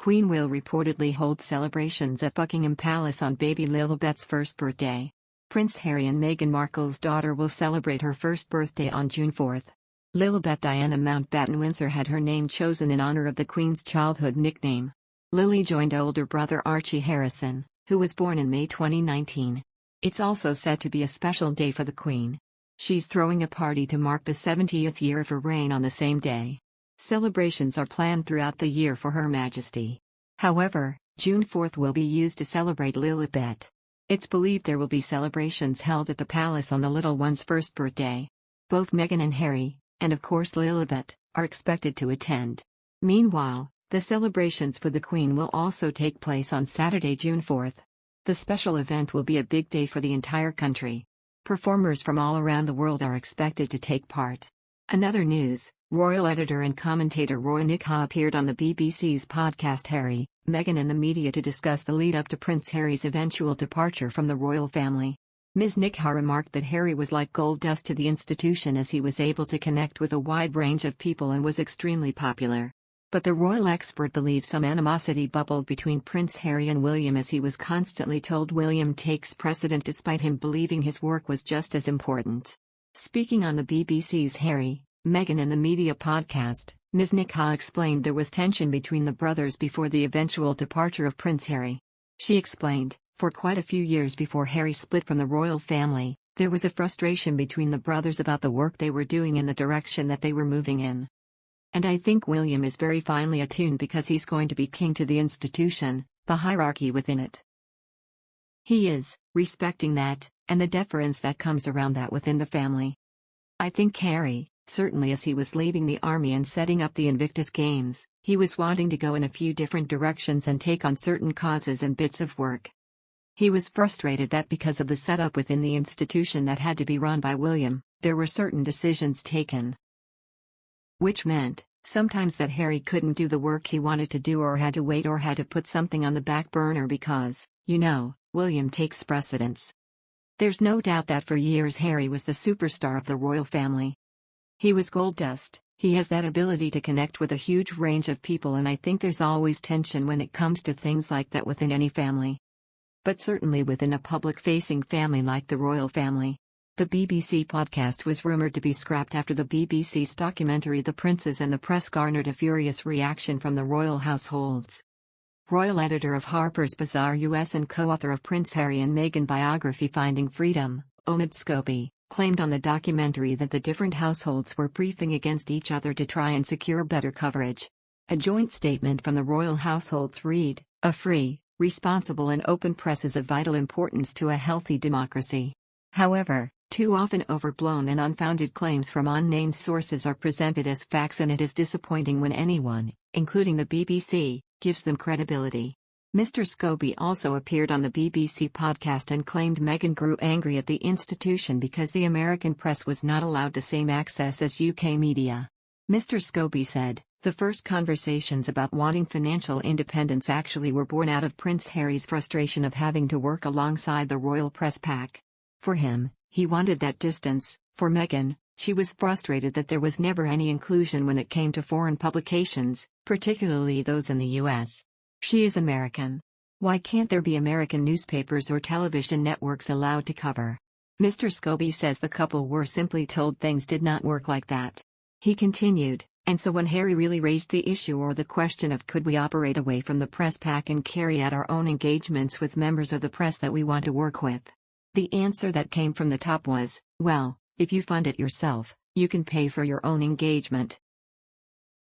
Queen will reportedly hold celebrations at Buckingham Palace on baby Lilibet's first birthday. Prince Harry and Meghan Markle's daughter will celebrate her first birthday on June 4. Lilibet Diana Mountbatten-Windsor had her name chosen in honor of the Queen's childhood nickname. Lily joined older brother Archie Harrison, who was born in May 2019. It's also said to be a special day for the Queen. She's throwing a party to mark the 70th year of her reign on the same day. Celebrations are planned throughout the year for Her Majesty. However, June 4 will be used to celebrate Lilibet. It's believed there will be celebrations held at the palace on the little one's first birthday. Both Meghan and Harry, and of course Lilibet, are expected to attend. Meanwhile, the celebrations for the Queen will also take place on Saturday, June 4. The special event will be a big day for the entire country. Performers from all around the world are expected to take part. Another news, royal editor and commentator Nikkhah appeared on the BBC's podcast Harry, Meghan and the Media to discuss the lead-up to Prince Harry's eventual departure from the royal family. Ms. Nikkhah remarked that Harry was like gold dust to the institution as he was able to connect with a wide range of people and was extremely popular. But the royal expert believes some animosity bubbled between Prince Harry and William as he was constantly told William takes precedent despite him believing his work was just as important. Speaking on the BBC's Harry, Meghan and the Media podcast, Ms. Nikkhah explained there was tension between the brothers before the eventual departure of Prince Harry. She explained, for quite a few years before Harry split from the royal family, there was a frustration between the brothers about the work they were doing and the direction that they were moving in. And I think William is very finely attuned because he's going to be king to the institution, the hierarchy within it. He is, respecting that, and the deference that comes around that within the family. I think Harry, certainly as he was leaving the army and setting up the Invictus Games, he was wanting to go in a few different directions and take on certain causes and bits of work. He was frustrated that because of the setup within the institution that had to be run by William, there were certain decisions taken. Which meant, sometimes that Harry couldn't do the work he wanted to do or had to wait or had to put something on the back burner because, William takes precedence. There's no doubt that for years Harry was the superstar of the royal family. He was gold dust, he has that ability to connect with a huge range of people, and I think there's always tension when it comes to things like that within any family. But certainly within a public-facing family like the royal family. The BBC podcast was rumored to be scrapped after the BBC's documentary The Princes and the Press garnered a furious reaction from the royal households. Royal editor of Harper's Bazaar US and co-author of Prince Harry and Meghan biography Finding Freedom, Omid Scobie, claimed on the documentary that the different households were briefing against each other to try and secure better coverage. A joint statement from the royal households read, "A free, responsible and open press is of vital importance to a healthy democracy." However, too often overblown and unfounded claims from unnamed sources are presented as facts, and it is disappointing when anyone, including the BBC, gives them credibility. Mr. Scobie also appeared on the BBC podcast and claimed Meghan grew angry at the institution because the American press was not allowed the same access as UK media. Mr. Scobie said, "The first conversations about wanting financial independence actually were born out of Prince Harry's frustration of having to work alongside the royal press pack. For him, he wanted that distance. For Meghan, she was frustrated that there was never any inclusion when it came to foreign publications, particularly those in the US. She is American. Why can't there be American newspapers or television networks allowed to cover?" Mr. Scobie says the couple were simply told things did not work like that. He continued, "And so when Harry really raised the issue or the question of could we operate away from the press pack and carry out our own engagements with members of the press that we want to work with, the answer that came from the top was, well, if you fund it yourself, you can pay for your own engagement.